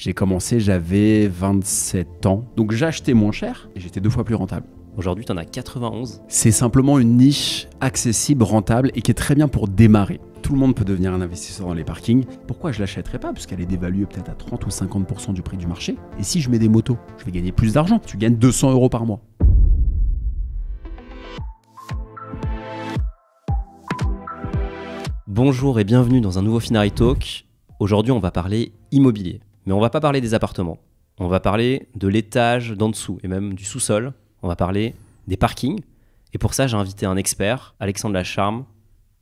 J'ai commencé, j'avais 27 ans. Donc j'achetais moins cher et j'étais 2 fois plus rentable. Aujourd'hui, tu en as 91. C'est simplement une niche accessible, rentable et qui est très bien pour démarrer. Tout le monde peut devenir un investisseur dans les parkings. Pourquoi je ne l'achèterais pas? Parce qu'elle est dévaluée peut-être à 30 ou 50% du prix du marché. Et si je mets des motos, je vais gagner plus d'argent. Tu gagnes 200 € par mois. Bonjour et bienvenue dans un nouveau Finari Talk. Aujourd'hui, on va parler immobilier. Mais on va pas parler des appartements. On va parler de l'étage d'en dessous et même du sous-sol. On va parler des parkings. Et pour ça, j'ai invité un expert, Alexandre Lacharme.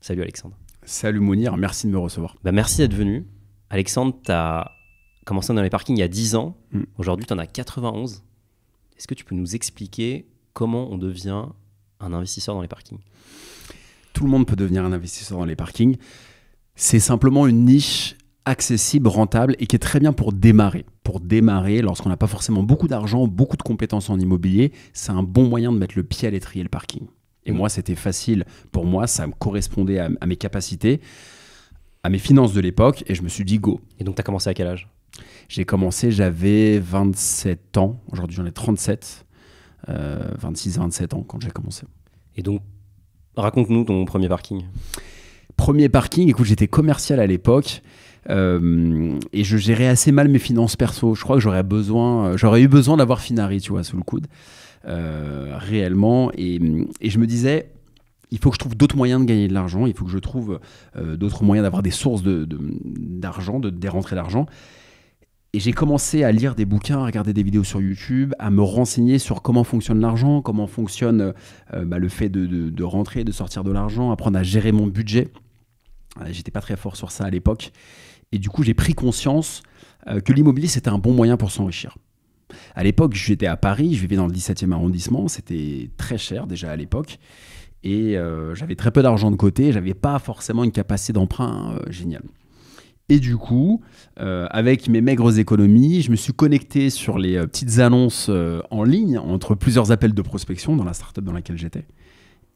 Salut Alexandre. Salut Mounir, merci de me recevoir. Merci d'être venu. Alexandre, tu as commencé dans les parkings il y a 10 ans. Aujourd'hui, tu en as 91. Est-ce que tu peux nous expliquer comment on devient un investisseur dans les parkings? Tout le monde peut devenir un investisseur dans les parkings. C'est simplement une niche accessible, rentable et qui est très bien pour démarrer. Pour démarrer, lorsqu'on n'a pas forcément beaucoup d'argent, beaucoup de compétences en immobilier, c'est un bon moyen de mettre le pied à l'étrier, le parking. Et moi, c'était facile pour moi, ça me correspondait à mes capacités, à mes finances de l'époque, et je me suis dit go. Et donc, tu as commencé à quel âge? J'ai commencé, j'avais 27 ans. Aujourd'hui, j'en ai 37. 26-27 ans quand j'ai commencé. Et donc, raconte-nous ton premier parking. Premier parking, écoute, j'étais commercial à l'époque et je gérais assez mal mes finances perso. Je crois que j'aurais eu besoin d'avoir Finari, tu vois, sous le coude, réellement. Et je me disais, il faut que je trouve d'autres moyens de gagner de l'argent. Il faut que je trouve d'autres moyens d'avoir des sources d'argent, des rentrées d'argent. Et j'ai commencé à lire des bouquins, à regarder des vidéos sur YouTube, à me renseigner sur comment fonctionne l'argent, comment fonctionne le fait de rentrer, de sortir de l'argent, apprendre à gérer mon budget. J'étais pas très fort sur ça à l'époque. Et du coup, j'ai pris conscience que l'immobilier, c'était un bon moyen pour s'enrichir. À l'époque, j'étais à Paris, je vivais dans le 17e arrondissement. C'était très cher déjà à l'époque. Et j'avais très peu d'argent de côté. J'avais pas forcément une capacité d'emprunt géniale. Et du coup, avec mes maigres économies, je me suis connecté sur les petites annonces en ligne entre plusieurs appels de prospection dans la startup dans laquelle j'étais.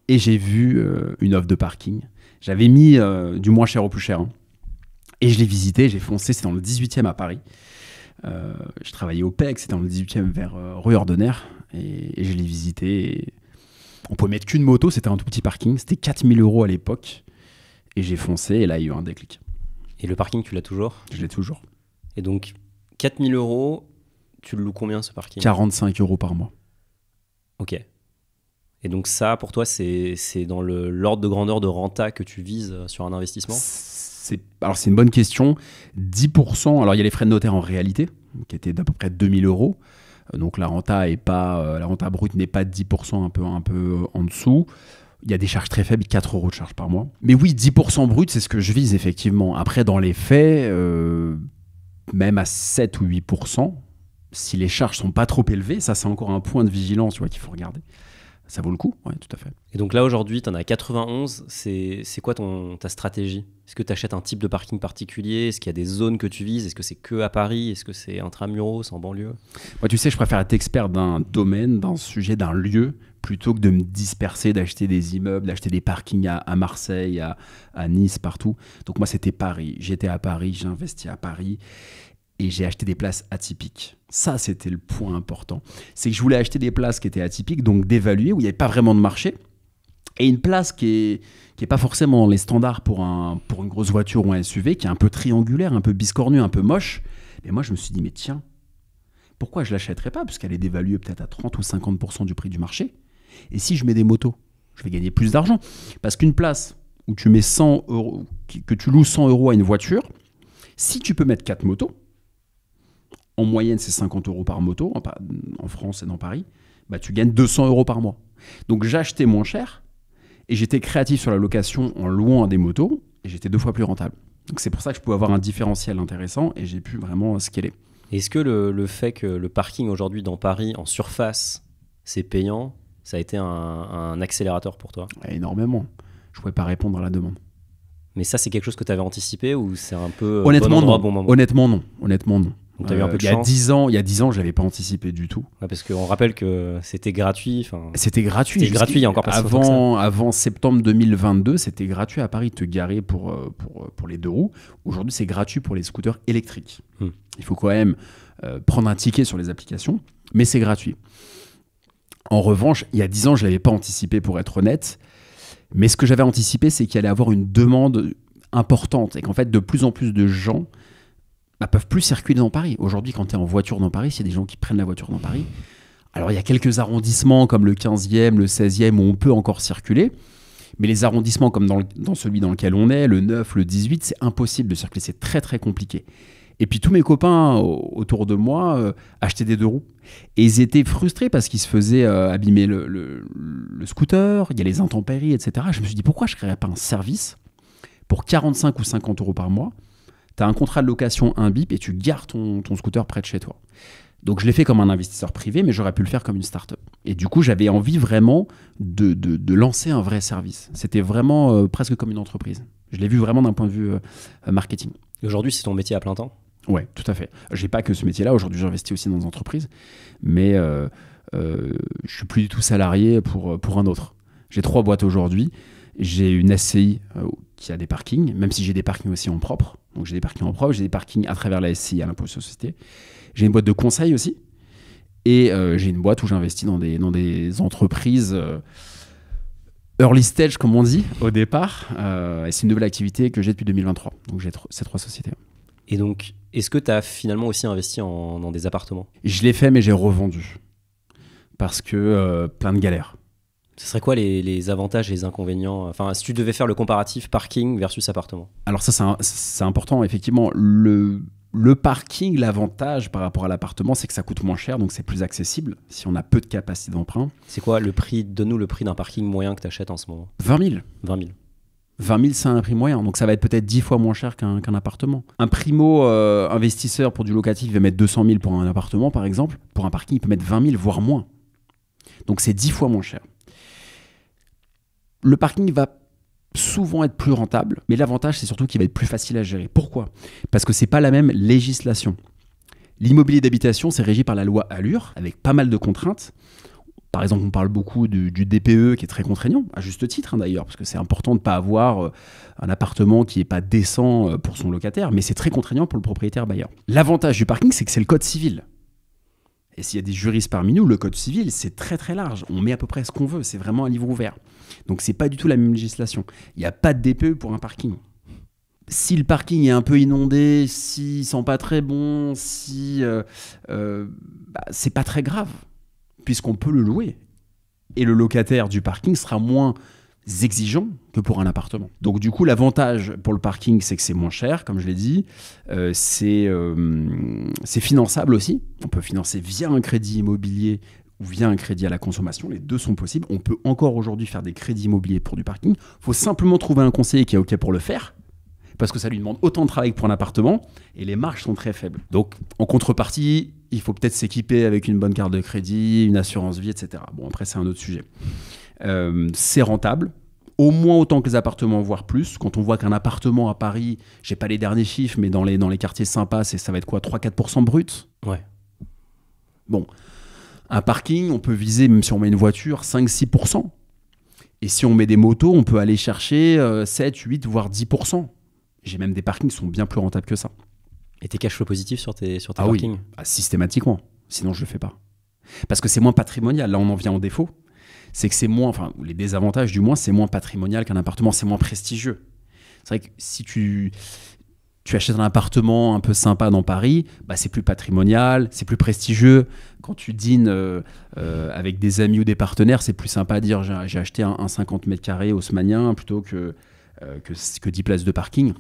Et j'ai vu une offre de parking. J'avais mis du moins cher au plus cher. Et je l'ai visité, j'ai foncé, c'est dans le 18e à Paris. Je travaillais au PEC, c'était dans le 18e vers rue Ordener. Et je l'ai visité. Et on pouvait mettre qu'une moto, c'était un tout petit parking. C'était 4 000 € à l'époque. Et j'ai foncé et là, il y a eu un déclic. Et le parking, tu l'as toujours? Je l'ai toujours. Et donc, 4 000 €, tu le loues combien ce parking? 45 € par mois. Ok. Et donc ça, pour toi, c'est dans l'ordre de grandeur de renta que tu vises sur un investissement? Alors, c'est une bonne question. 10%, alors il y a les frais de notaire en réalité, qui étaient d'à peu près 2 000 €. Donc la renta brute n'est pas de 10%, un peu en dessous. Il y a des charges très faibles, 4 € de charges par mois. Mais oui, 10% brut, c'est ce que je vise effectivement. Après, dans les faits, même à 7 ou 8%, si les charges sont pas trop élevées, ça c'est encore un point de vigilance, tu vois, qu'il faut regarder. Ça vaut le coup, oui, tout à fait. Et donc là, aujourd'hui, tu en as 91. C'est quoi ta stratégie? Est-ce que tu achètes un type de parking particulier? Est-ce qu'il y a des zones que tu vises? Est-ce que c'est que à Paris? Est-ce que c'est intramuros, en banlieue? Moi, tu sais, je préfère être expert d'un domaine, d'un sujet, d'un lieu, plutôt que de me disperser, d'acheter des immeubles, d'acheter des parkings à Marseille, à Nice, partout. Donc moi, c'était Paris. J'étais à Paris, j'ai investi à Paris. Et j'ai acheté des places atypiques. Ça, c'était le point important. C'est que je voulais acheter des places qui étaient atypiques, donc dévaluées, où il n'y avait pas vraiment de marché. Et une place qui est pas forcément dans les standards pour une grosse voiture ou un SUV, qui est un peu triangulaire, un peu biscornu, un peu moche. Et moi, je me suis dit, mais tiens, pourquoi je ne l'achèterais pas? Parce qu'elle est dévaluée peut-être à 30 ou 50% du prix du marché. Et si je mets des motos, je vais gagner plus d'argent. Parce qu'une place où tu mets 100 €, que tu loues 100 € à une voiture, si tu peux mettre 4 motos, en moyenne, c'est 50 € par moto, en France et dans Paris, bah, tu gagnes 200 € par mois. Donc, j'achetais moins cher et j'étais créatif sur la location en louant des motos et j'étais 2 fois plus rentable. Donc, c'est pour ça que je pouvais avoir un différentiel intéressant et j'ai pu vraiment scaler. Est-ce que le fait que le parking aujourd'hui dans Paris, en surface, c'est payant, ça a été un accélérateur pour toi? Énormément. Je ne pouvais pas répondre à la demande. Mais ça, c'est quelque chose que tu avais anticipé ou c'est un peu honnêtement, bon endroit, non. bon moment? Honnêtement, non. Donc tu as eu un peu de Il y a chance. 10 ans, je ne l'avais pas anticipé du tout. Ouais, parce qu'on rappelle que c'était gratuit. C'était gratuit. C'était gratuit il y a encore pas si longtemps que ça. Avant septembre 2022, c'était gratuit à Paris de te garer pour les 2 roues. Aujourd'hui, c'est gratuit pour les scooters électriques. Il faut quand même prendre un ticket sur les applications, mais c'est gratuit. En revanche, il y a 10 ans, je ne l'avais pas anticipé pour être honnête. Mais ce que j'avais anticipé, c'est qu'il allait avoir une demande importante et qu'en fait, de plus en plus de gens peuvent plus circuler dans Paris. Aujourd'hui, quand tu es en voiture dans Paris, s'il y a des gens qui prennent la voiture dans Paris, alors il y a quelques arrondissements comme le 15e, le 16e où on peut encore circuler, mais les arrondissements comme dans celui dans lequel on est, le 9, le 18, c'est impossible de circuler, c'est très très compliqué. Et puis tous mes copains autour de moi achetaient des 2 roues. Et ils étaient frustrés parce qu'ils se faisaient abîmer le scooter, il y a les intempéries, etc. Je me suis dit, pourquoi je ne créerais pas un service pour 45 ou 50 euros par mois? Tu as un contrat de location, un bip, et tu gares ton scooter près de chez toi. Donc je l'ai fait comme un investisseur privé, mais j'aurais pu le faire comme une start-up. Et du coup, j'avais envie vraiment de lancer un vrai service. C'était vraiment presque comme une entreprise. Je l'ai vu vraiment d'un point de vue marketing. Et aujourd'hui, c'est ton métier à plein temps? Ouais, tout à fait. J'ai pas que ce métier-là. Aujourd'hui, j'investis aussi dans des entreprises, mais je suis plus du tout salarié pour un autre. J'ai 3 boîtes aujourd'hui. J'ai une SCI qui a des parkings, même si j'ai des parkings aussi en propre. Donc j'ai des parkings en propre, j'ai des parkings à travers la SCI à l'impôt sur les sociétés. J'ai une boîte de conseil aussi, et j'ai une boîte où j'investis dans des entreprises early stage, comme on dit, au départ. Et c'est une nouvelle activité que j'ai depuis 2023. Donc j'ai ces 3 sociétés. Et donc, est-ce que tu as finalement aussi investi dans des appartements? Je l'ai fait, mais j'ai revendu. Parce que plein de galères. Ce serait quoi les avantages et les inconvénients? Enfin, si tu devais faire le comparatif parking versus appartement. Alors ça, c'est important, effectivement. Le parking, l'avantage par rapport à l'appartement, c'est que ça coûte moins cher, donc c'est plus accessible si on a peu de capacité d'emprunt. C'est quoi le prix? Donne-nous le prix d'un parking moyen que tu achètes en ce moment. 20 000. 20 000. 20 000, c'est un prix moyen, donc ça va être peut-être 10 fois moins cher qu'un appartement. Un primo investisseur pour du locatif il va mettre 200 000 pour un appartement, par exemple. Pour un parking, il peut mettre 20 000, voire moins. Donc c'est 10 fois moins cher. Le parking va souvent être plus rentable, mais l'avantage, c'est surtout qu'il va être plus facile à gérer. Pourquoi? Parce que ce n'est pas la même législation. L'immobilier d'habitation, c'est régi par la loi ALUR, avec pas mal de contraintes. Par exemple, on parle beaucoup du DPE qui est très contraignant, à juste titre d'ailleurs, parce que c'est important de ne pas avoir un appartement qui n'est pas décent pour son locataire, mais c'est très contraignant pour le propriétaire bailleur. L'avantage du parking, c'est que c'est le code civil. Et s'il y a des juristes parmi nous, le code civil, c'est très très large. On met à peu près ce qu'on veut, c'est vraiment un livre ouvert. Donc c'est pas du tout la même législation. Il n'y a pas de DPE pour un parking. Si le parking est un peu inondé, s'il sent pas très bon, c'est pas très grave, puisqu'on peut le louer. Et le locataire du parking sera moins exigeant que pour un appartement. Donc du coup, l'avantage pour le parking, c'est que c'est moins cher, comme je l'ai dit. C'est finançable aussi. On peut financer via un crédit immobilier ou via un crédit à la consommation. Les deux sont possibles. On peut encore aujourd'hui faire des crédits immobiliers pour du parking. Il faut simplement trouver un conseiller qui est OK pour le faire, parce que ça lui demande autant de travail que pour un appartement, et les marges sont très faibles. Donc en contrepartie, il faut peut-être s'équiper avec une bonne carte de crédit, une assurance vie, etc. Bon, après, c'est un autre sujet. C'est rentable, au moins autant que les appartements, voire plus. Quand on voit qu'un appartement à Paris, j'ai pas les derniers chiffres, mais dans les quartiers sympas, ça va être quoi, 3-4% brut? Ouais. Bon, un parking, on peut viser, même si on met une voiture, 5-6%. Et si on met des motos, on peut aller chercher 7, 8, voire 10%. J'ai même des parkings qui sont bien plus rentables que ça. Et tes cash flow positifs sur tes parkings? Oui, systématiquement. Sinon, je le fais pas. Parce que c'est moins patrimonial. Là, on en vient au défaut. C'est que c'est moins, enfin, les désavantages du moins, c'est moins patrimonial qu'un appartement, c'est moins prestigieux. C'est vrai que si tu achètes un appartement un peu sympa dans Paris, c'est plus patrimonial, c'est plus prestigieux. Quand tu dînes avec des amis ou des partenaires, c'est plus sympa à dire j'ai acheté un 50 mètres carrés haussmannien plutôt que 10 places de parking.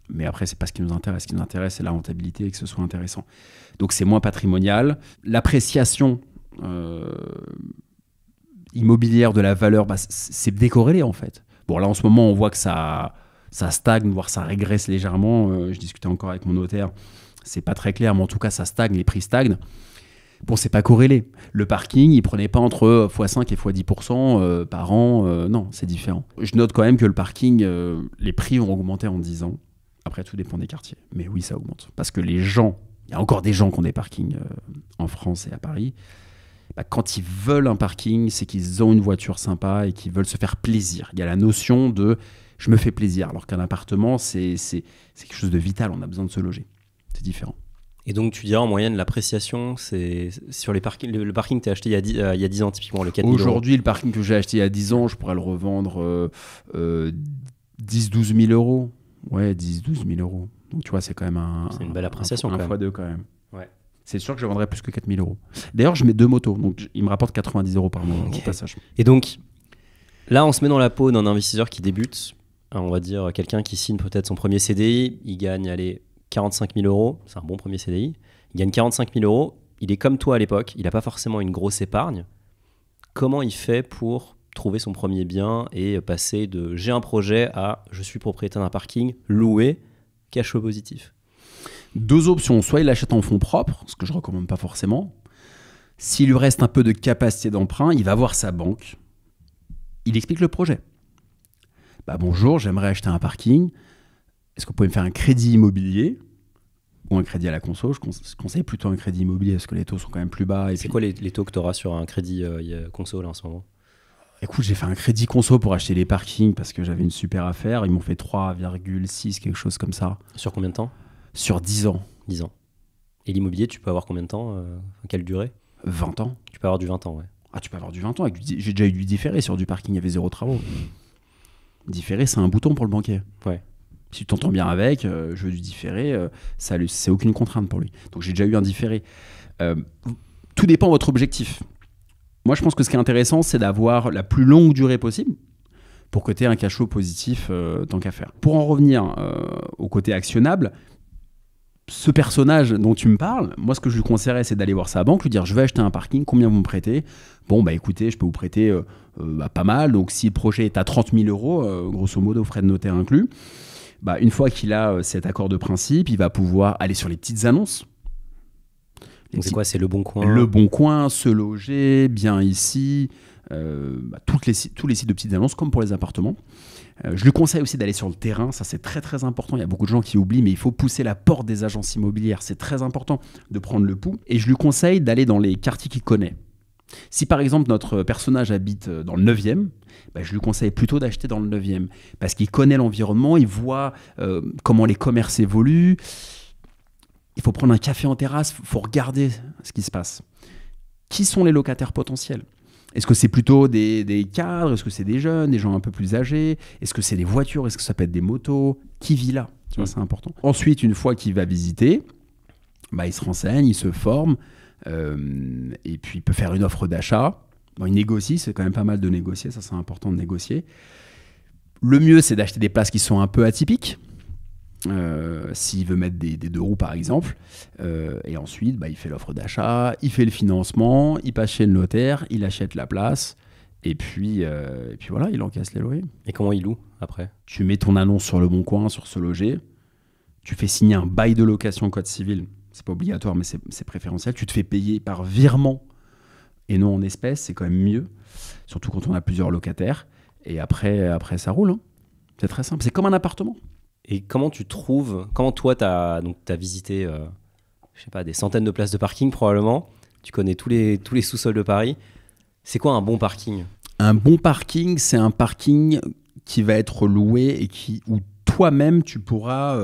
Mais après, c'est pas ce qui nous intéresse. Ce qui nous intéresse, c'est la rentabilité et que ce soit intéressant. Donc, c'est moins patrimonial. L'appréciation immobilière de la valeur, c'est décorrélé en fait. Bon, là, en ce moment, on voit que ça stagne, voire ça régresse légèrement. Je discutais encore avec mon notaire. C'est pas très clair, mais en tout cas, ça stagne, les prix stagnent. Bon, c'est pas corrélé. Le parking, il prenait pas entre x5 et x10% par an. Non, c'est différent. Je note quand même que le parking, les prix ont augmenté en 10 ans. Après, tout dépend des quartiers. Mais oui, ça augmente. Parce que les gens il y a encore des gens qui ont des parkings en France et à Paris. Bah, quand ils veulent un parking, c'est qu'ils ont une voiture sympa et qu'ils veulent se faire plaisir. Il y a la notion de « je me fais plaisir », alors qu'un appartement, c'est quelque chose de vital, on a besoin de se loger. C'est différent. Et donc, tu dirais en moyenne, l'appréciation, c'est sur les parkings, le parking que tu as acheté il y a 10 ans, typiquement, le 4 000 €. Aujourd'hui, le parking que j'ai acheté il y a 10 ans, je pourrais le revendre 10-12 000 €. Ouais, 10-12 000 €. Donc, tu vois, c'est quand même c'est une belle appréciation, un quand même. fois deux quand même. Ouais. C'est sûr que je vendrais plus que 4 000 €. D'ailleurs, je mets 2 motos, donc il me rapporte 90 € par mois au passage. Et donc, là, on se met dans la peau d'un investisseur qui débute. On va dire quelqu'un qui signe peut-être son premier CDI. Il gagne, allez, 45 000 €. C'est un bon premier CDI. Il gagne 45 000 €. Il est comme toi à l'époque. Il n'a pas forcément une grosse épargne. Comment il fait pour trouver son premier bien et passer de j'ai un projet à je suis propriétaire d'un parking, loué, cash flow positif? 2 options. Soit il achète en fonds propres, ce que je ne recommande pas forcément. S'il lui reste un peu de capacité d'emprunt, il va voir sa banque. Il explique le projet. Bah, bonjour, j'aimerais acheter un parking. Est-ce que vous pouvez me faire un crédit immobilier ou un crédit à la conso? Je conseille plutôt un crédit immobilier parce que les taux sont quand même plus bas. C'est quoi les taux que tu auras sur un crédit conso là, en ce moment? Écoute, j'ai fait un crédit conso pour acheter les parkings parce que j'avais une super affaire. Ils m'ont fait 3,6, quelque chose comme ça. Sur combien de temps? Sur 10 ans. 10 ans. Et l'immobilier, tu peux avoir combien de temps? Quelle durée? 20 ans. Tu peux avoir du 20 ans, ouais. Ah, tu peux avoir du 20 ans. J'ai déjà eu du différé sur du parking, il y avait 0 travaux. Différé, c'est un bouton pour le banquier. Ouais. Si tu t'entends bien avec, je veux du différé, c'est aucune contrainte pour lui. Donc j'ai déjà eu un différé. Tout dépend de votre objectif. Moi, je pense que ce qui est intéressant, c'est d'avoir la plus longue durée possible pour que tu aies un cash flow positif tant qu'à faire. Pour en revenir au côté actionnable, ce personnage dont tu me parles, moi, ce que je lui conseillerais, c'est d'aller voir sa banque, lui dire « je vais acheter un parking, combien vous me prêtez ?» Bon, bah écoutez, je peux vous prêter pas mal. Donc, si le projet est à 30 000 €, grosso modo, frais de notaire inclus, bah, une fois qu'il a cet accord de principe, il va pouvoir aller sur les petites annonces. Donc, c'est quoi? C'est Le Bon Coin? Le Bon Coin, Se Loger, Bien Ici, tous les sites de petites annonces, comme pour les appartements. Je lui conseille aussi d'aller sur le terrain, ça c'est très très important. Il y a beaucoup de gens qui oublient, mais il faut pousser la porte des agences immobilières. C'est très important de prendre le pouls. Et je lui conseille d'aller dans les quartiers qu'il connaît. Si par exemple notre personnage habite dans le 9e, bah, je lui conseille plutôt d'acheter dans le 9e. Parce qu'il connaît l'environnement, il voit comment les commerces évoluent. Il faut prendre un café en terrasse, il faut regarder ce qui se passe. Qui sont les locataires potentiels ? Est-ce que c'est plutôt des cadres? Est-ce que c'est des jeunes, des gens un peu plus âgés? Est-ce que c'est des voitures? Est-ce que ça peut être des motos? Qui vit là? Tu vois, c'est important. Ensuite, une fois qu'il va visiter, bah, il se renseigne, il se forme, et puis il peut faire une offre d'achat. Bon, il négocie, c'est quand même pas mal de négocier, ça c'est important de négocier. Le mieux, c'est d'acheter des places qui sont un peu atypiques. S'il veut mettre des 2 roues par exemple, et ensuite bah, il fait l'offre d'achat, il fait le financement, il passe chez le notaire, il achète la place, et puis voilà, il encaisse les loyers. Et comment il loue après? Tu mets ton annonce sur Le Bon Coin, sur Se Loger, tu fais signer un bail de location code civil, c'est pas obligatoire mais c'est préférentiel, tu te fais payer par virement et non en espèces, c'est quand même mieux, surtout quand on a plusieurs locataires, et après ça roule, hein. C'est très simple, c'est comme un appartement. Et comment toi, tu as visité je sais pas, des centaines de places de parking probablement, tu connais tous les sous-sols de Paris. C'est quoi un bon parking? Un bon parking, c'est un parking qui va être loué et où toi-même tu pourrais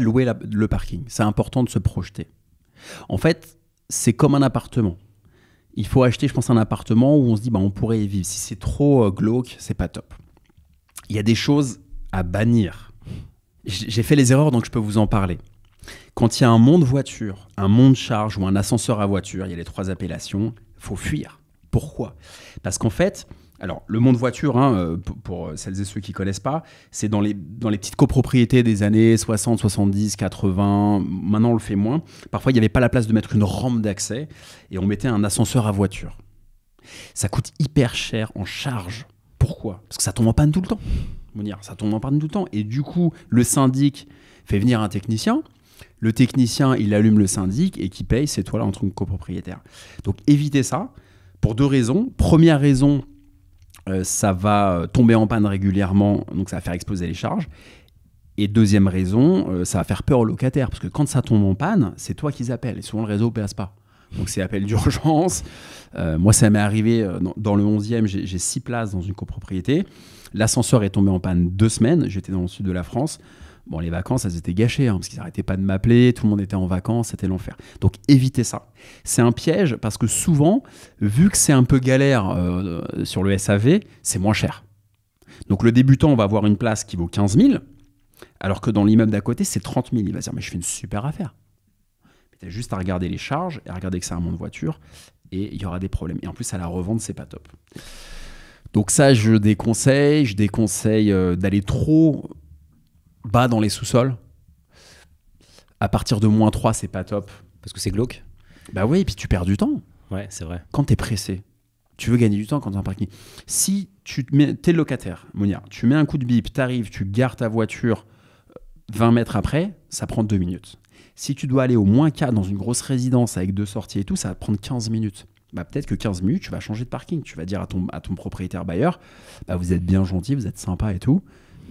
louer le parking. C'est important de se projeter. En fait, c'est comme un appartement. Il faut acheter, je pense, un appartement où on se dit bah, on pourrait y vivre. Si c'est trop glauque, c'est pas top. Il y a des choses à bannir. J'ai fait les erreurs, donc je peux vous en parler. Quand il y a un monte voiture, un monte charge ou un ascenseur à voiture, il y a les 3 appellations, il faut fuir. Pourquoi? Parce qu'en fait, alors le monte voiture, hein, pour celles et ceux qui ne connaissent pas, c'est dans les petites copropriétés des années 60, 70, 80, maintenant on le fait moins. Parfois il n'y avait pas la place de mettre une rampe d'accès et on mettait un ascenseur à voiture. Ça coûte hyper cher en charge. Pourquoi? Parce que ça tombe en panne tout le temps. Ça tombe en panne tout le temps. Et du coup, le syndic fait venir un technicien. Le technicien, il allume le syndic et qui paye, c'est toi là en tant que copropriétaire. Donc évitez ça pour 2 raisons. Première raison, ça va tomber en panne régulièrement, donc ça va faire exploser les charges. Et deuxième raison, ça va faire peur aux locataires, parce que quand ça tombe en panne, c'est toi qu'ils appellent, et souvent le réseau ne passe pas. Donc c'est appel d'urgence. Moi, ça m'est arrivé dans le 11e, j'ai 6 places dans une copropriété. L'ascenseur est tombé en panne 2 semaines, j'étais dans le sud de la France. Bon, les vacances, elles étaient gâchées, parce qu'ils n'arrêtaient pas de m'appeler, tout le monde était en vacances, c'était l'enfer. Donc évitez ça. C'est un piège, parce que souvent, vu que c'est un peu galère sur le SAV, c'est moins cher. Donc le débutant va avoir une place qui vaut 15 000, alors que dans l'immeuble d'à côté, c'est 30 000. Il va se dire, mais je fais une super affaire. Tu as juste à regarder les charges et à regarder que c'est un monde de voiture, et il y aura des problèmes. Et en plus, à la revente, c'est pas top. Donc ça, je déconseille d'aller trop bas dans les sous-sols. À partir de -3, c'est pas top. Parce que c'est glauque. Bah oui, et puis tu perds du temps. Ouais, c'est vrai. Quand tu es pressé, tu veux gagner du temps quand tu es en parking. Si tu es locataire, Monia, tu mets un coup de bip, tu arrives, tu gares ta voiture 20 mètres après, ça prend 2 minutes. Si tu dois aller au -4 dans une grosse résidence avec 2 sorties et tout, ça va te prendre 15 minutes. Bah, peut-être que 15 minutes, tu vas changer de parking. Tu vas dire à ton propriétaire bailleur, bah, vous êtes bien gentil, vous êtes sympa et tout,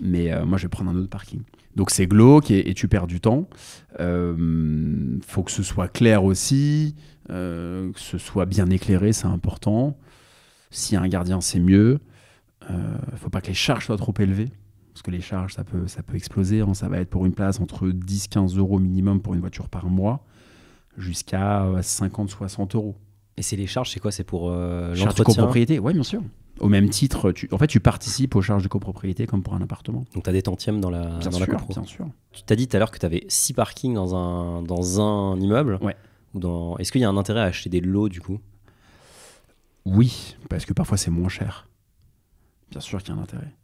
mais moi je vais prendre un autre parking. Donc c'est glauque et tu perds du temps. Faut que ce soit clair aussi, que ce soit bien éclairé, c'est important. S'il y a un gardien, c'est mieux. Faut pas que les charges soient trop élevées, parce que les charges, ça peut exploser. Hein. Ça va être pour une place entre 10-15 euros minimum pour une voiture par mois, jusqu'à 50-60 euros. Et c'est les charges, c'est quoi? C'est pour charges de copropriété, oui, bien sûr. Au même titre, tu participes aux charges de copropriété comme pour un appartement. Donc tu as des tantièmes dans la copro. Bien sûr. Tu t'as dit tout à l'heure que tu avais 6 parkings dans un immeuble. Ouais. Est-ce qu'il y a un intérêt à acheter des lots du coup? Oui, parce que parfois c'est moins cher. Bien sûr qu'il y a un intérêt.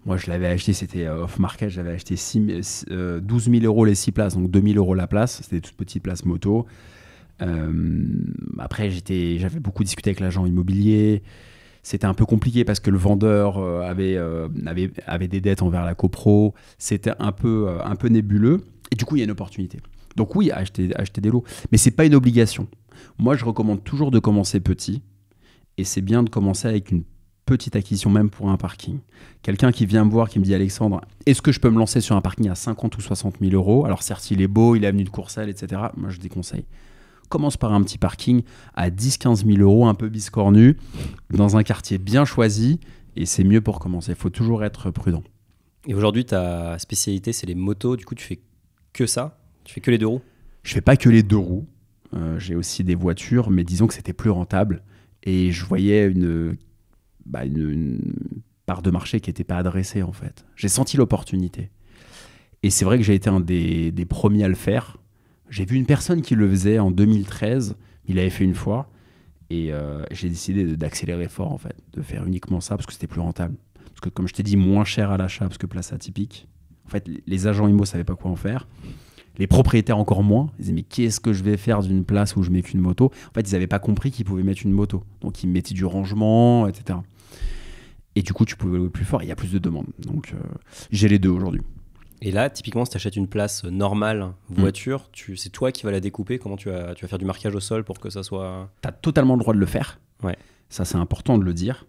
Moi, je l'avais acheté, c'était off-market, j'avais acheté 12 000 euros les 6 places, donc 2 000 euros la place. C'était des toutes petites places moto. Après, j'avais beaucoup discuté avec l'agent immobilier. C'était un peu compliqué parce que le vendeur avait des dettes envers la copro. C'était un peu nébuleux. Et du coup, il y a une opportunité. Donc oui, acheter des lots. Mais ce n'est pas une obligation. Moi, je recommande toujours de commencer petit. Et c'est bien de commencer avec une petite acquisition, même pour un parking. Quelqu'un qui vient me voir, qui me dit « Alexandre, est-ce que je peux me lancer sur un parking à 50 ou 60 000 euros ?» Alors certes, il est beau, il est avenue de Courcelles, etc. Moi, je déconseille. Commence par un petit parking à 10-15 000 euros, un peu biscornu, dans un quartier bien choisi, et c'est mieux pour commencer. Il faut toujours être prudent. Et aujourd'hui, ta spécialité, c'est les motos. Du coup, tu fais que ça? Tu fais que les 2 roues? Je fais pas que les 2 roues. J'ai aussi des voitures, mais disons que c'était plus rentable. Et je voyais une part de marché qui n'était pas adressée, en fait. J'ai senti l'opportunité. Et c'est vrai que j'ai été un des premiers à le faire. J'ai vu une personne qui le faisait en 2013, il l'avait fait une fois, et j'ai décidé d'accélérer fort, en fait, de faire uniquement ça, parce que c'était plus rentable. Parce que, comme je t'ai dit, moins cher à l'achat, parce que place atypique. En fait, les agents IMO ne savaient pas quoi en faire. Les propriétaires encore moins. Ils disaient, mais qu'est-ce que je vais faire d'une place où je mets qu'une moto? En fait, ils n'avaient pas compris qu'ils pouvaient mettre une moto. Donc, ils mettaient du rangement, etc. Et du coup, tu pouvais louer plus fort, et il y a plus de demandes. Donc, j'ai les deux aujourd'hui. Et là, typiquement, si tu achètes une place normale, voiture, c'est toi qui vas la découper. Comment tu vas faire du marquage au sol pour que ça soit... Tu as totalement le droit de le faire. Ouais. Ça, c'est important de le dire.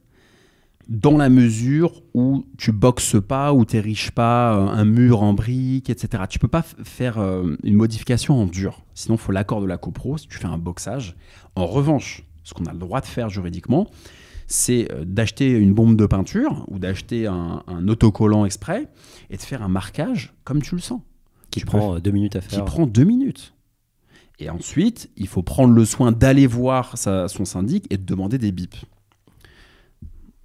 Dans la mesure où tu boxes pas, où tu n'ériges pas un mur en briques, etc. Tu peux pas faire une modification en dur. Sinon, il faut l'accord de la copro si tu fais un boxage. En revanche, ce qu'on a le droit de faire juridiquement, c'est d'acheter une bombe de peinture ou d'acheter un autocollant exprès et de faire un marquage comme tu le sens. Qui prend 2 minutes à faire. Qui prend 2 minutes. Et ensuite, il faut prendre le soin d'aller voir son syndic et de demander des bips.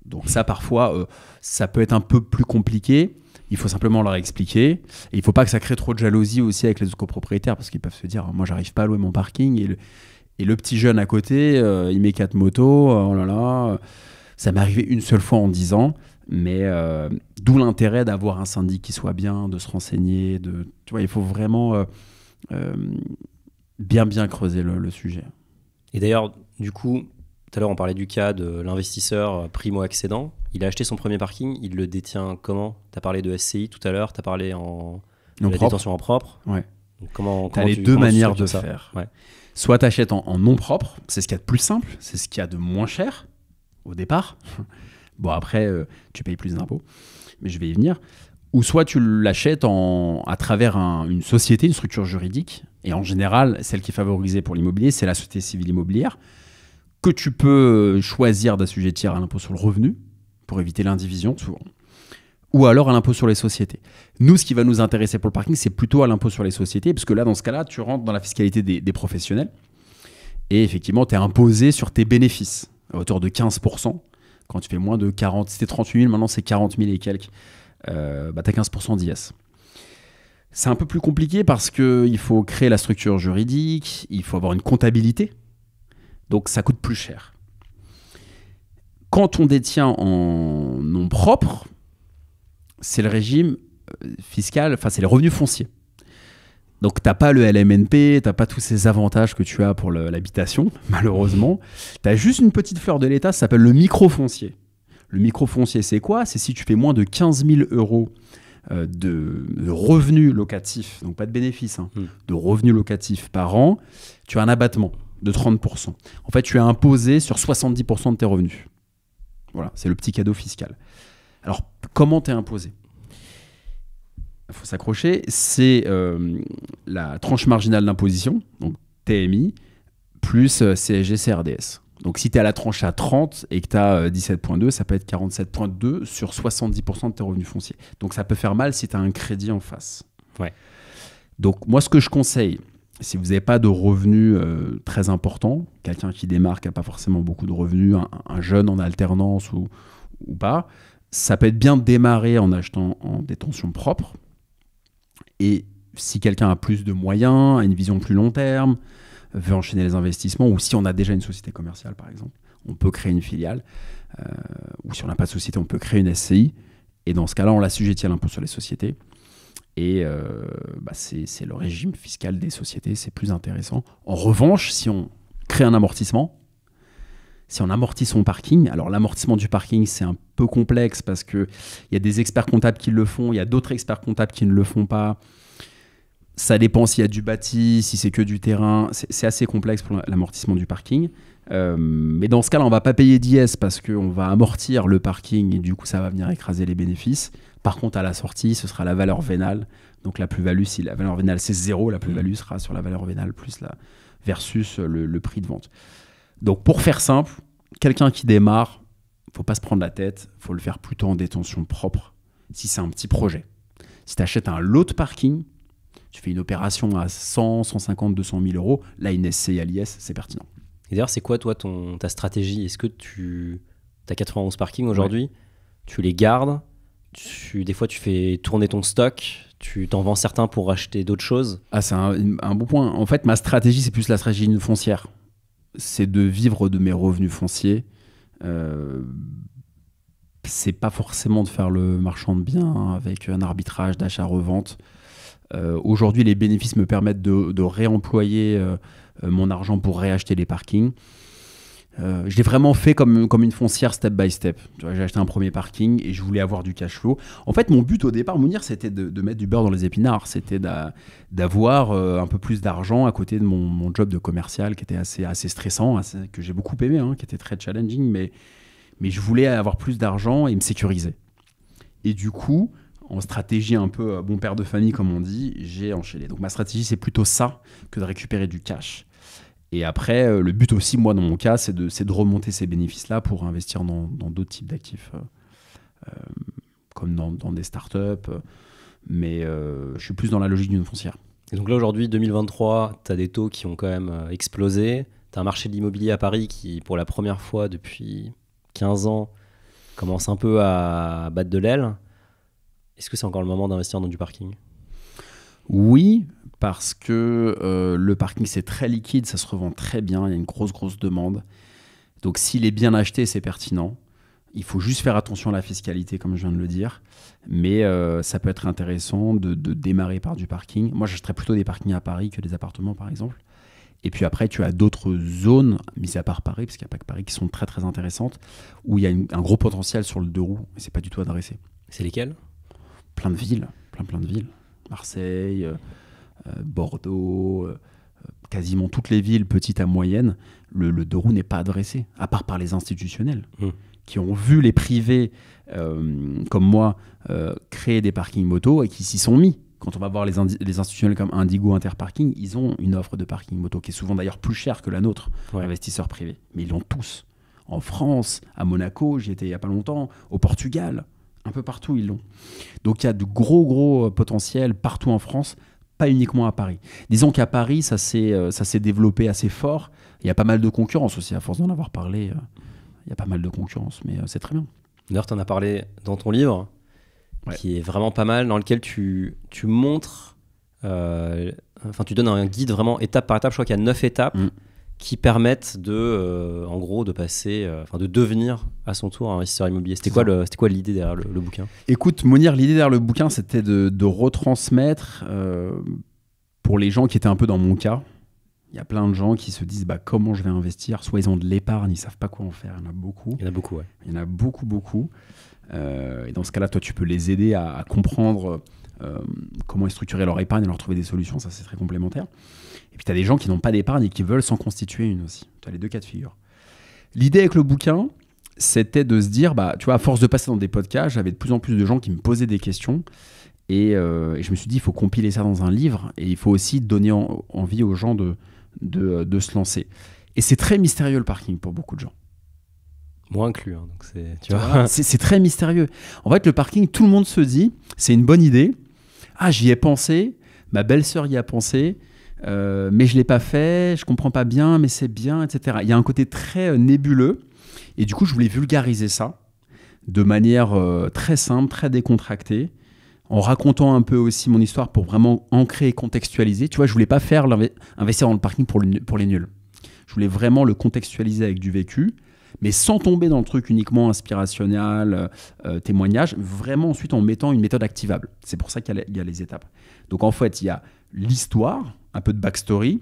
Donc ça, parfois, ça peut être un peu plus compliqué. Il faut simplement leur expliquer. Et il ne faut pas que ça crée trop de jalousie aussi avec les copropriétaires, parce qu'ils peuvent se dire « Moi, j'arrive pas à louer mon parking. » Et le petit jeune à côté, il met 4 motos. Oh là là. Ça m'est arrivé une seule fois en 10 ans. Mais d'où l'intérêt d'avoir un syndic qui soit bien, de se renseigner. Tu vois, il faut vraiment bien creuser le sujet. Et d'ailleurs, du coup, tout à l'heure, on parlait du cas de l'investisseur primo-accédant. Il a acheté son premier parking. Il le détient comment? Tu as parlé de SCI tout à l'heure. Tu as parlé de la détention en propre. Ouais. Tu as les deux manières de faire. Ouais. Soit tu achètes en nom propre. C'est ce qu'il y a de plus simple. C'est ce qu'il y a de moins cher. Au départ. Bon, après, tu payes plus d'impôts, mais je vais y venir. ou soit tu l'achètes à travers une société, une structure juridique. Et en général, celle qui est favorisée pour l'immobilier, c'est la société civile immobilière, que tu peux choisir d'assujettir à l'impôt sur le revenu, pour éviter l'indivision souvent, ou alors à l'impôt sur les sociétés. Nous, ce qui va nous intéresser pour le parking, c'est plutôt à l'impôt sur les sociétés, parce que là, dans ce cas-là, tu rentres dans la fiscalité des professionnels, et effectivement, tu es imposé sur tes bénéfices, à hauteur de 15%. Quand tu fais moins de 40, c'était 38 000, maintenant c'est 40 000 et quelques, tu as 15% d'IS. C'est un peu plus compliqué parce qu'il faut créer la structure juridique, il faut avoir une comptabilité, donc ça coûte plus cher. Quand on détient en nom propre, c'est le régime fiscal, enfin c'est les revenus fonciers. Donc tu n'as pas le LMNP, tu n'as pas tous ces avantages que tu as pour l'habitation, malheureusement. Tu as juste une petite fleur de l'État, ça s'appelle le microfoncier. Le microfoncier, c'est quoi? C'est si tu fais moins de 15 000 euros de revenus locatifs, donc pas de bénéfices, de revenus locatifs par an, tu as un abattement de 30%. En fait, tu es imposé sur 70% de tes revenus. Voilà, c'est le petit cadeau fiscal. Alors, comment tu es imposé? Il faut s'accrocher, c'est la tranche marginale d'imposition, donc TMI, plus CSG-CRDS. Donc si tu es à la tranche à 30 et que tu as 17,2, ça peut être 47,2 sur 70% de tes revenus fonciers. Donc ça peut faire mal si tu as un crédit en face. Ouais. Donc moi, ce que je conseille, si vous n'avez pas de revenus très importants, quelqu'un qui démarre, qui n'a pas forcément beaucoup de revenus, un jeune en alternance ou pas, ça peut être bien de démarrer en achetant en détention propre. Et si quelqu'un a plus de moyens, a une vision plus long terme, veut enchaîner les investissements, ou si on a déjà une société commerciale, par exemple, on peut créer une filiale, ou si on n'a pas de société, on peut créer une SCI, et dans ce cas-là, on l'assujettit à l'impôt sur les sociétés, et c'est le régime fiscal des sociétés, c'est plus intéressant. En revanche, si on crée un amortissement, si on amortit son parking, alors l'amortissement du parking, c'est un peu complexe parce qu'il y a des experts comptables qui le font, il y a d'autres experts comptables qui ne le font pas. Ça dépend s'il y a du bâti, si c'est que du terrain. C'est assez complexe pour l'amortissement du parking. Mais dans ce cas-là, on ne va pas payer d'IS parce qu'on va amortir le parking et du coup, ça va venir écraser les bénéfices. Par contre, à la sortie, ce sera la valeur vénale. Donc la plus-value, si la valeur vénale c'est 0, la plus-value sera sur la valeur vénale plus versus le prix de vente. Donc pour faire simple, quelqu'un qui démarre, il ne faut pas se prendre la tête, il faut le faire plutôt en détention propre si c'est un petit projet. Si tu achètes un lot de parking, tu fais une opération à 100, 150, 200 000 euros, là une SCI à l'IS, c'est pertinent. Et d'ailleurs, c'est quoi toi ta stratégie? Est-ce que tu as 91 parkings aujourd'hui, tu les gardes, des fois tu fais tourner ton stock, tu t'en vends certains pour acheter d'autres choses? Ah, c'est un bon point. En fait, ma stratégie, c'est plus la stratégie d'une foncière. C'est de vivre de mes revenus fonciers. C'est pas forcément de faire le marchand de biens avec un arbitrage d'achat-revente. Aujourd'hui, les bénéfices me permettent de réemployer mon argent pour réacheter les parkings. Je l'ai vraiment fait comme une foncière step by step. J'ai acheté un premier parking et je voulais avoir du cash flow. En fait, mon but au départ, Mounir, c'était de mettre du beurre dans les épinards. C'était d'avoir un peu plus d'argent à côté de mon job de commercial qui était assez stressant, que j'ai beaucoup aimé, qui était très challenging. Mais je voulais avoir plus d'argent et me sécuriser. Et du coup, en stratégie un peu bon père de famille, comme on dit, j'ai enchaîné. Donc ma stratégie, c'est plutôt ça que de récupérer du cash. Et après, le but aussi, moi, dans mon cas, c'est de remonter ces bénéfices-là pour investir dans d'autres types d'actifs, comme dans des startups. Mais je suis plus dans la logique d'une foncière. Et donc là, aujourd'hui, 2023, tu as des taux qui ont quand même explosé. Tu as un marché de l'immobilier à Paris qui, pour la première fois depuis 15 ans, commence un peu à battre de l'aile. Est-ce que c'est encore le moment d'investir dans du parking ? Oui, parce que le parking, c'est très liquide, ça se revend très bien, il y a une grosse demande. Donc s'il est bien acheté, c'est pertinent. Il faut juste faire attention à la fiscalité, comme je viens de le dire. Mais ça peut être intéressant de démarrer par du parking. Moi, j'achèterais plutôt des parkings à Paris que des appartements, par exemple. Et puis après, tu as d'autres zones, mis à part Paris, parce qu'il n'y a pas que Paris, qui sont très intéressantes, où il y a un gros potentiel sur le deux roues, et c'est pas du tout adressé. C'est lesquelles ? Plein de villes, plein de villes. Marseille, Bordeaux, quasiment toutes les villes petites à moyennes, le deux roues n'est pas adressé, à part par les institutionnels qui ont vu les privés comme moi créer des parkings moto et qui s'y sont mis. Quand on va voir les institutionnels comme Indigo, Interparking, ils ont une offre de parking moto qui est souvent d'ailleurs plus chère que la nôtre, investisseurs privés. Mais ils l'ont tous. En France, à Monaco, j'y étais il n'y a pas longtemps, au Portugal, un peu partout ils l'ont. Donc il y a de gros potentiels partout en France, pas uniquement à Paris. Disons qu'à Paris, ça s'est développé assez fort. Il y a pas mal de concurrence aussi, à force d'en avoir parlé. Il y a pas mal de concurrence, mais c'est très bien. D'ailleurs, tu en as parlé dans ton livre, qui est vraiment pas mal, dans lequel tu montres, tu donnes un guide vraiment étape par étape. Je crois qu'il y a 9 étapes qui permettent en gros, de passer, de devenir à son tour investisseur immobilier. C'était quoi l'idée derrière le bouquin ? Écoute, Mounir, l'idée derrière le bouquin, c'était de retransmettre pour les gens qui étaient un peu dans mon cas. Il y a plein de gens qui se disent comment je vais investir. Soit ils ont de l'épargne, ils ne savent pas quoi en faire. Il y en a beaucoup. Il y en a beaucoup, ouais. Il y en a beaucoup. Et dans ce cas-là, toi, tu peux les aider à comprendre comment structurer leur épargne et leur trouver des solutions. Ça, c'est très complémentaire. Et puis, tu as des gens qui n'ont pas d'épargne et qui veulent s'en constituer une aussi. Tu as les deux cas de figure. L'idée avec le bouquin, c'était de se dire, tu vois, à force de passer dans des podcasts, j'avais de plus en plus de gens qui me posaient des questions. Et je me suis dit, il faut compiler ça dans un livre. Et il faut aussi donner envie aux gens de se lancer. Et c'est très mystérieux le parking pour beaucoup de gens. Moi inclus. Donc tu vois. C'est très mystérieux. En fait, le parking, tout le monde se dit, c'est une bonne idée. Ah, j'y ai pensé. Ma belle-sœur y a pensé. Mais je ne l'ai pas fait. Je ne comprends pas bien, mais c'est bien, etc. Il y a un côté très nébuleux. Et du coup, je voulais vulgariser ça de manière très simple, très décontractée, en racontant un peu aussi mon histoire pour vraiment ancrer et contextualiser. Tu vois, je ne voulais pas faire investir dans le parking pour les nuls. Je voulais vraiment le contextualiser avec du vécu, mais sans tomber dans le truc uniquement inspirationnel, témoignage, vraiment ensuite en mettant une méthode activable. C'est pour ça qu'il y a les étapes. Donc en fait, il y a l'histoire, un peu de backstory,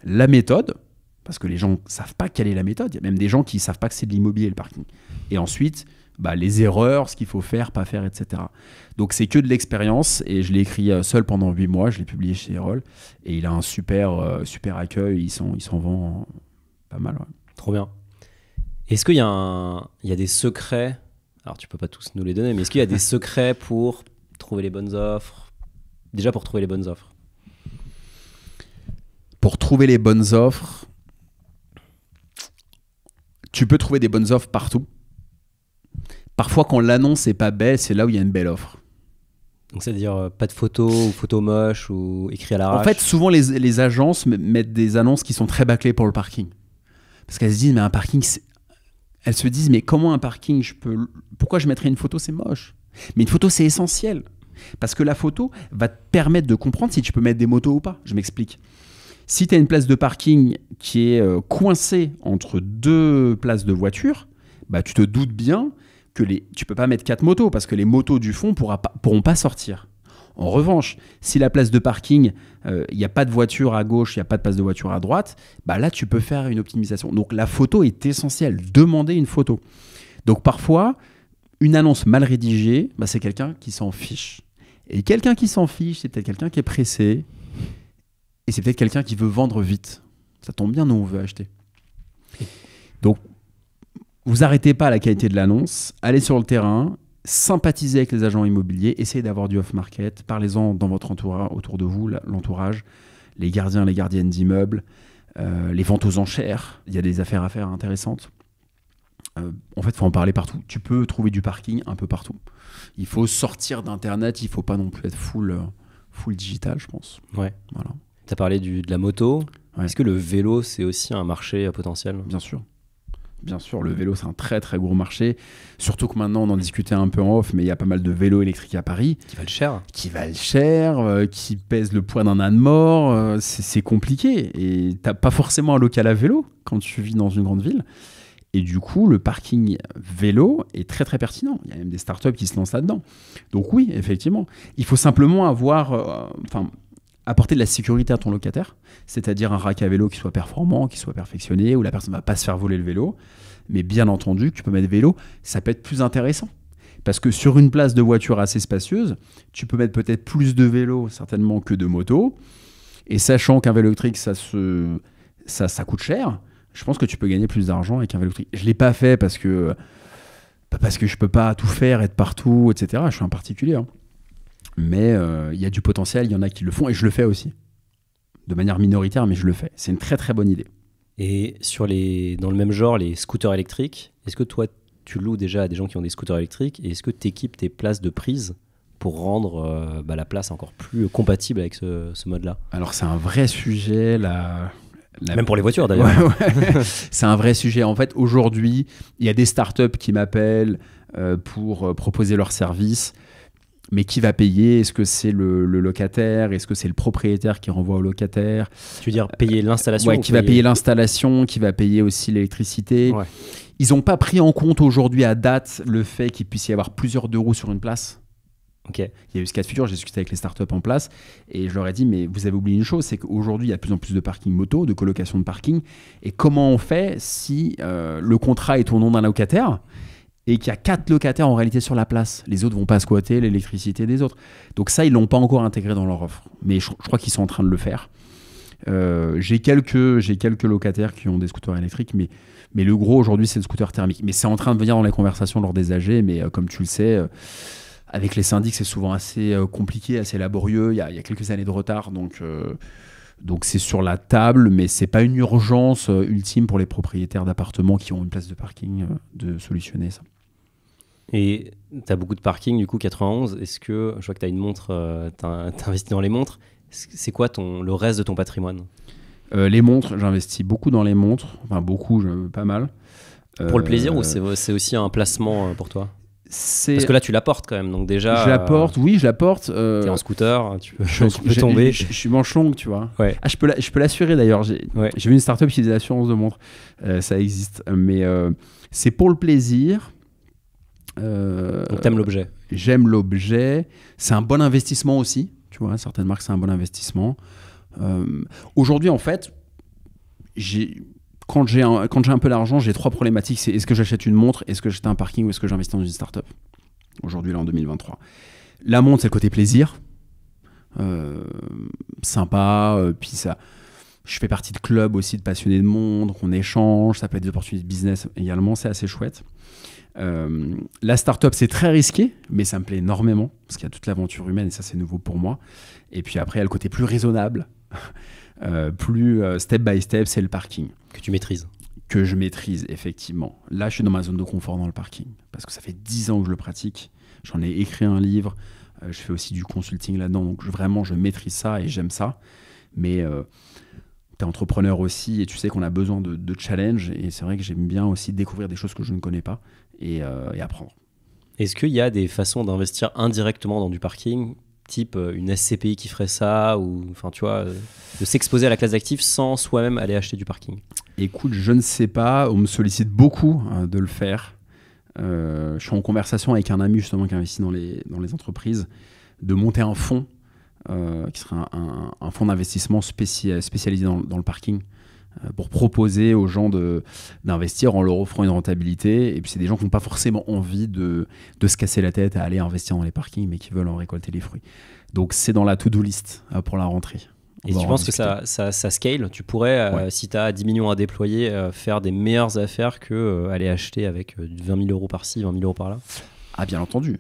la méthode, parce que les gens ne savent pas quelle est la méthode. Il y a même des gens qui ne savent pas que c'est de l'immobilier, le parking. Et ensuite, les erreurs, ce qu'il faut faire, pas faire, etc. Donc c'est que de l'expérience, et je l'ai écrit seul pendant 8 mois, je l'ai publié chez Erol, et il a un super accueil, il s'en vend pas mal. Ouais. Trop bien. Est-ce qu'il y a des secrets, alors tu peux pas tous nous les donner, mais est-ce qu'il y a des secrets pour trouver les bonnes offres ? Déjà pour trouver les bonnes offres. Pour trouver les bonnes offres, tu peux trouver des bonnes offres partout. Parfois, quand l'annonce n'est pas belle, c'est là où il y a une belle offre. Donc, c'est-à-dire pas de photos ou photos moches ou écrit à l'arrache. En fait, souvent, les agences mettent des annonces qui sont très bâclées pour le parking. Parce qu'elles se disent, mais un parking, elles se disent, mais comment un parking, pourquoi je mettrais une photo, c'est moche. Mais une photo, c'est essentiel. Parce que la photo va te permettre de comprendre si tu peux mettre des motos ou pas. Je m'explique. Si tu as une place de parking qui est coincée entre 2 places de voiture, tu te doutes bien que tu peux pas mettre 4 motos parce que les motos du fond pourront pas sortir. En revanche, si la place de parking, il n'y a pas de voiture à gauche, il n'y a pas de place de voiture à droite, là, tu peux faire une optimisation. Donc, la photo est essentielle. Demandez une photo. Donc, parfois, une annonce mal rédigée, c'est quelqu'un qui s'en fiche. Et quelqu'un qui s'en fiche, c'est peut-être quelqu'un qui est pressé. Et c'est peut-être quelqu'un qui veut vendre vite. Ça tombe bien, nous, on veut acheter. Donc, vous arrêtez pas à la qualité de l'annonce, allez sur le terrain, sympathisez avec les agents immobiliers, essayez d'avoir du off-market, parlez-en dans votre entourage, autour de vous, l'entourage, les gardiens, les gardiennes d'immeubles, les ventes aux enchères, il y a des affaires à faire intéressantes. En fait, il faut en parler partout. Tu peux trouver du parking un peu partout. Il faut sortir d'Internet, il ne faut pas non plus être full digital, je pense. Ouais. Voilà. Tu as parlé de la moto. Ouais. Est-ce que le vélo, c'est aussi un marché potentiel ? Bien sûr. Bien sûr, le vélo, c'est un très très gros marché. Surtout que maintenant, on en discutait un peu en off, mais il y a pas mal de vélos électriques à Paris. Qui valent cher. Qui pèsent le poids d'un âne mort. C'est compliqué. Et tu n'as pas forcément un local à vélo quand tu vis dans une grande ville. Et du coup, le parking vélo est très très pertinent. Il y a même des startups qui se lancent là-dedans. Donc oui, effectivement. Il faut simplement apporter de la sécurité à ton locataire, c'est-à-dire un rack à vélo qui soit performant, qui soit perfectionné, où la personne ne va pas se faire voler le vélo. Mais bien entendu, que tu peux mettre vélo, ça peut être plus intéressant. Parce que sur une place de voiture assez spacieuse, tu peux mettre peut-être plus de vélos certainement que de motos. Et sachant qu'un vélo électrique, ça coûte cher, je pense que tu peux gagner plus d'argent avec un vélo électrique. Je ne l'ai pas fait parce que Pas parce que je peux pas tout faire, être partout, etc. Je suis un particulier. Hein. Mais il y a du potentiel, il y en a qui le font et je le fais aussi. De manière minoritaire, mais je le fais. C'est une très très bonne idée. Et dans le même genre, les scooters électriques, est-ce que toi, tu loues déjà à des gens qui ont des scooters électriques et est-ce que tu équipes tes places de prise pour rendre la place encore plus compatible avec ce mode-là? Alors c'est un vrai sujet, même pour les voitures d'ailleurs. Ouais. C'est un vrai sujet. En fait, aujourd'hui, il y a des startups qui m'appellent pour proposer leurs services. Mais qui va payer? Est-ce que c'est le locataire? Est-ce que c'est le propriétaire qui renvoie au locataire? Tu veux dire payer l'installation? Ouais, qui va payer l'installation, qui va payer aussi l'électricité. Ouais. Ils n'ont pas pris en compte aujourd'hui à date le fait qu'il puisse y avoir plusieurs deux roues sur une place. Ok. Il y a eu ce cas de figure, j'ai discuté avec les startups en place et je leur ai dit, mais vous avez oublié une chose, c'est qu'aujourd'hui, il y a de plus en plus de parking moto, de colocation de parking. Et comment on fait si le contrat est au nom d'un locataire et qu'il y a 4 locataires en réalité sur la place? Les autres ne vont pas squatter l'électricité des autres. Donc ça, ils ne l'ont pas encore intégré dans leur offre. Mais je crois qu'ils sont en train de le faire. J'ai quelques locataires qui ont des scooters électriques, mais le gros aujourd'hui, c'est le scooter thermique. Mais c'est en train de venir dans les conversations lors des AG, mais comme tu le sais... avec les syndics, c'est souvent assez compliqué, assez laborieux. Il y a quelques années de retard, donc c'est sur la table, mais c'est pas une urgence ultime pour les propriétaires d'appartements qui ont une place de parking de solutionner ça. Et tu as beaucoup de parking, du coup, 91. Est-ce que, je vois que tu as une montre, tu as investi dans les montres. C'est quoi le reste de ton patrimoine? Les montres, j'investis beaucoup dans les montres. Enfin, beaucoup, pas mal. Pour le plaisir ou c'est aussi un placement pour toi? Parce que là, tu la portes quand même. Donc déjà, je la porte, oui, je la porte. T'es en scooter, tu peux tomber. Je suis manche longue, tu vois. Ouais. Ah, je peux l'assurer d'ailleurs. J'ai vu une startup qui fait des assurances de montres. Ça existe. Mais c'est pour le plaisir. Donc t'aimes l'objet? J'aime l'objet. C'est un bon investissement aussi. Tu vois, certaines marques, c'est un bon investissement. Aujourd'hui, en fait, quand j'ai un peu d'argent, j'ai 3 problématiques. C'est est-ce que j'achète une montre, est-ce que j'achète un parking ou est-ce que j'investis dans une startup? Aujourd'hui, là, en 2023. La montre, c'est le côté plaisir. Sympa. Puis ça, je fais partie de clubs aussi de passionnés de montres. On échange. Ça peut être des opportunités de business également. C'est assez chouette. La startup, c'est très risqué, mais ça me plaît énormément parce qu'il y a toute l'aventure humaine et ça, c'est nouveau pour moi. Et puis après, il y a le côté plus raisonnable. Plus step by step, c'est le parking. Que tu maîtrises. Que je maîtrise, effectivement. Là, je suis dans ma zone de confort dans le parking. Parce que ça fait 10 ans que je le pratique. J'en ai écrit un livre. Je fais aussi du consulting là-dedans. Donc, vraiment, je maîtrise ça et j'aime ça. Mais tu es entrepreneur aussi et tu sais qu'on a besoin de challenge. Et c'est vrai que j'aime bien aussi découvrir des choses que je ne connais pas et apprendre. Est-ce qu'il y a des façons d'investir indirectement dans du parking, type une SCPI qui ferait ça, ou enfin tu vois, de s'exposer à la classe d'actifs sans soi-même aller acheter du parking? Écoute, je ne sais pas, on me sollicite beaucoup de le faire. Je suis en conversation avec un ami justement qui investit dans les entreprises, de monter un fonds qui serait un fonds d'investissement spécialisé dans le parking, pour proposer aux gens d'investir en leur offrant une rentabilité. Et puis c'est des gens qui n'ont pas forcément envie de se casser la tête à aller investir dans les parkings, mais qui veulent en récolter les fruits. Donc c'est dans la to-do list pour la rentrée. Et tu penses que ça scale? Tu pourrais, si tu as 10 millions à déployer, faire des meilleures affaires que aller acheter avec 20 000 euros par-ci, 20 000 euros par-là? Ah, bien entendu.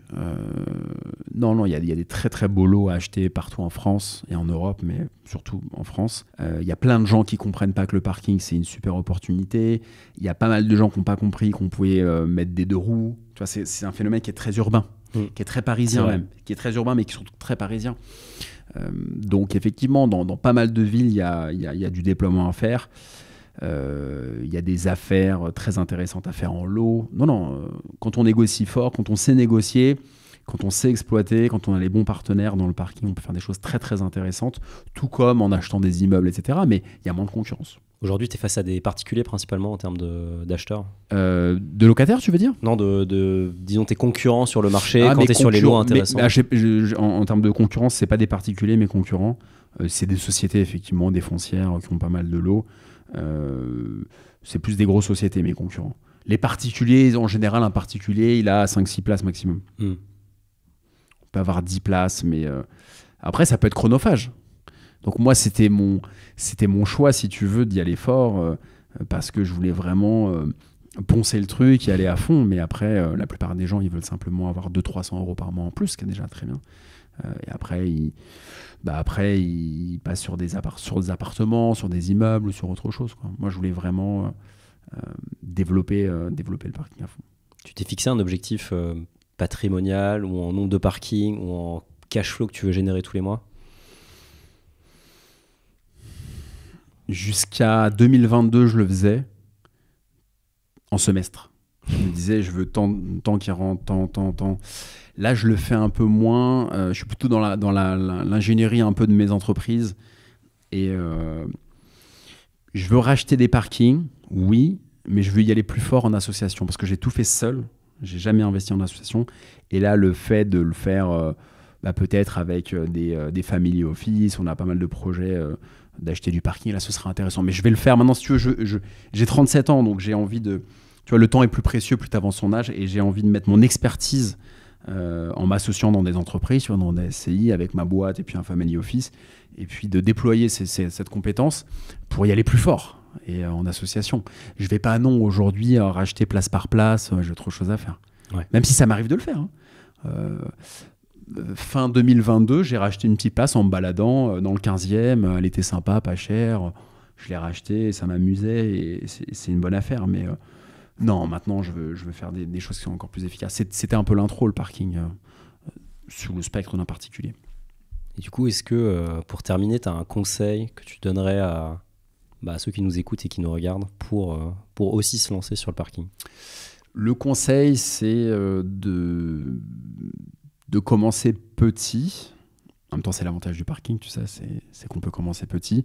Non, il y a des très très beaux lots à acheter partout en France et en Europe, mais surtout en France. Il y a plein de gens qui ne comprennent pas que le parking, c'est une super opportunité. Il y a pas mal de gens qui n'ont pas compris qu'on pouvait mettre des 2 roues. Tu vois, c'est un phénomène qui est très urbain, qui est très parisien même, qui est très urbain, mais qui est surtout très parisien. Donc effectivement, dans pas mal de villes, il y a du déploiement à faire. Il y a des affaires très intéressantes à faire en lot. Non, quand on négocie fort, quand on sait négocier, quand on sait exploiter, quand on a les bons partenaires dans le parking, on peut faire des choses très très intéressantes, tout comme en achetant des immeubles, etc. Mais il y a moins de concurrence. Aujourd'hui, tu es face à des particuliers principalement en termes d'acheteurs? De locataires, tu veux dire? Non, disons tes concurrents sur le marché, quand tu es sur les lots intéressants. En termes de concurrence, ce n'est pas des particuliers, mes concurrents. C'est des sociétés, effectivement, des foncières qui ont pas mal de lots. C'est plus des grosses sociétés, mes concurrents. Les particuliers, en général, un particulier, il a 5-6 places maximum. On peut avoir 10 places, mais après, ça peut être chronophage. Donc moi, c'était mon choix, si tu veux, d'y aller fort, parce que je voulais vraiment poncer le truc et aller à fond. Mais après, la plupart des gens, ils veulent simplement avoir 200-300 euros par mois en plus, ce qui est déjà très bien. Et après, ils passent sur des appartements, sur des immeubles, sur autre chose, quoi. Moi, je voulais vraiment développer le parking à fond. Tu t'es fixé un objectif patrimonial ou en nombre de parkings ou en cash flow que tu veux générer tous les mois? Jusqu'à 2022, je le faisais en semestre. Je me disais, je veux tant qui rentre, tant. Là, je le fais un peu moins. Je suis plutôt dans l'ingénierie un peu de mes entreprises. Et je veux racheter des parkings, oui, mais je veux y aller plus fort en association parce que j'ai tout fait seul. J'ai jamais investi en association. Et là, le fait de le faire peut-être avec des family office, on a pas mal de projets d'acheter du parking. Là, ce sera intéressant. Mais je vais le faire maintenant. Si tu veux, j'ai 37 ans, donc j'ai envie de... Tu vois, le temps est plus précieux plus tu avances son âge et j'ai envie de mettre mon expertise en m'associant dans des entreprises, tu vois, dans des SCI avec ma boîte et puis un family office et puis de déployer cette compétence pour y aller plus fort et en association. Je vais pas aujourd'hui racheter place par place, j'ai trop de choses à faire. Ouais. Même si ça m'arrive de le faire. Fin 2022, j'ai racheté une petite place en me baladant dans le 15e. Elle était sympa, pas chère. Je l'ai rachetée, ça m'amusait et c'est une bonne affaire. Mais non, maintenant, je veux faire des choses qui sont encore plus efficaces. C'était un peu l'intro, le parking, sur le spectre d'un particulier. Et du coup, est-ce que, pour terminer, tu as un conseil que tu donnerais à ceux qui nous écoutent et qui nous regardent pour aussi se lancer sur le parking? Le conseil, c'est de commencer petit. En même temps, c'est l'avantage du parking, tu sais, c'est qu'on peut commencer petit.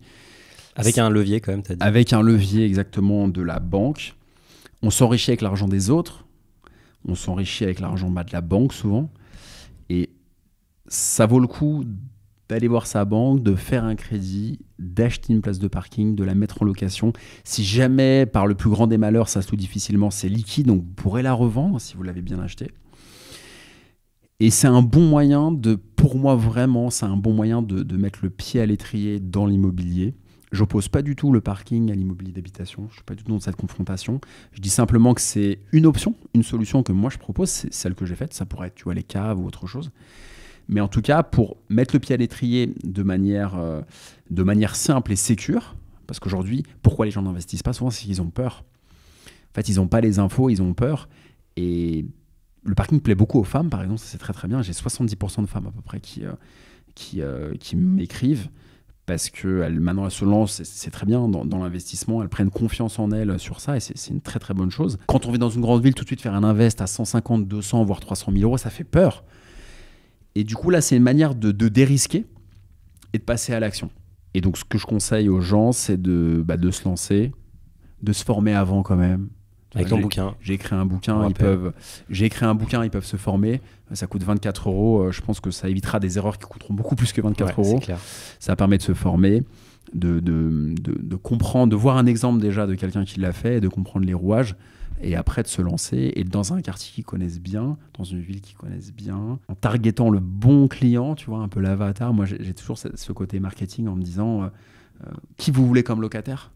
Avec un levier, quand même, tu as dit. Avec un levier, exactement, de la banque. On s'enrichit avec l'argent des autres. On s'enrichit avec l'argent de la banque, souvent. Et ça vaut le coup d'aller voir sa banque, de faire un crédit, d'acheter une place de parking, de la mettre en location. Si jamais, par le plus grand des malheurs, ça se trouve difficilement, c'est liquide, donc vous pourrez la revendre si vous l'avez bien acheté. Et c'est un bon moyen pour moi vraiment, c'est un bon moyen de mettre le pied à l'étrier dans l'immobilier. J'oppose pas du tout le parking à l'immobilier d'habitation, je ne suis pas du tout dans cette confrontation. Je dis simplement que c'est une option, une solution que moi je propose, c'est celle que j'ai faite. Ça pourrait être, tu vois, les caves ou autre chose. Mais en tout cas, pour mettre le pied à l'étrier de manière simple et sécure, parce qu'aujourd'hui, pourquoi les gens n'investissent pas souvent, c'est qu'ils ont peur. En fait, ils n'ont pas les infos, ils ont peur. Et le parking plaît beaucoup aux femmes, par exemple, ça c'est très très bien. J'ai 70% de femmes à peu près qui m'écrivent parce que maintenant elles se lancent, c'est très bien dans l'investissement, elles prennent confiance en elles sur ça et c'est une très très bonne chose. Quand on vit dans une grande ville, tout de suite faire un invest à 150, 200, voire 300 000 euros, ça fait peur. Et du coup là, c'est une manière de dérisquer et de passer à l'action. Et donc ce que je conseille aux gens, c'est de se lancer, de se former avant quand même. Avec ton bouquin. J'ai écrit un bouquin, ils peuvent se former. Ça coûte 24 €. Je pense que ça évitera des erreurs qui coûteront beaucoup plus que 24 €. C'est clair. Ça permet de se former, de comprendre, de voir un exemple déjà de quelqu'un qui l'a fait, et de comprendre les rouages, et après de se lancer, et dans un quartier qu'ils connaissent bien, dans une ville qu'ils connaissent bien, en targetant le bon client, tu vois, un peu l'avatar. Moi, j'ai toujours ce côté marketing en me disant qui vous voulez comme locataire ?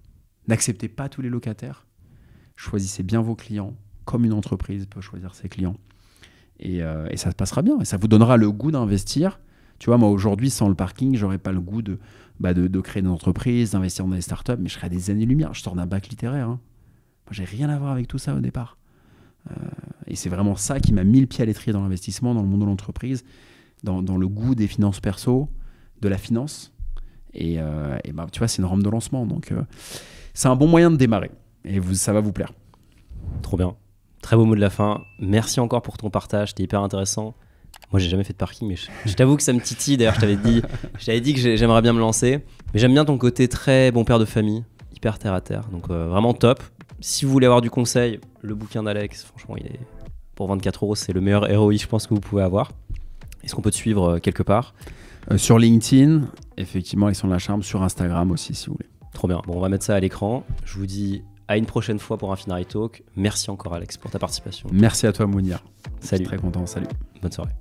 N'acceptez pas tous les locataires. Choisissez bien vos clients, comme une entreprise peut choisir ses clients. Et ça se passera bien. Et ça vous donnera le goût d'investir. Tu vois, moi, aujourd'hui, sans le parking, j'aurais pas le goût de créer une entreprise, d'investir dans des startups, mais je serais à des années-lumière. Je sors d'un bac littéraire. Moi, j'ai rien à voir avec tout ça au départ. Et c'est vraiment ça qui m'a mis le pied à l'étrier dans l'investissement, dans le monde de l'entreprise, dans le goût des finances perso, de la finance. Et tu vois, c'est une rampe de lancement. Donc, c'est un bon moyen de démarrer. Et ça va vous plaire. Trop bien. Très beau mot de la fin. Merci encore pour ton partage. C'était hyper intéressant. Moi, j'ai jamais fait de parking, mais je t'avoue que ça me titille. D'ailleurs, je t'avais dit que j'aimerais bien me lancer. Mais j'aime bien ton côté très bon père de famille, hyper terre à terre. Donc, vraiment top. Si vous voulez avoir du conseil, le bouquin d'Alex, franchement, il est pour 24 €. C'est le meilleur ROI, je pense, que vous pouvez avoir. Est-ce qu'on peut te suivre quelque part ? Sur LinkedIn, effectivement, Alexandre Lacharme. Sur Instagram aussi, si vous voulez. Trop bien. Bon, on va mettre ça à l'écran. Je vous dis à une prochaine fois pour un Finari Talk. Merci encore, Alex, pour ta participation. Merci à toi, Mounir. Salut. Très content. Salut. Bonne soirée.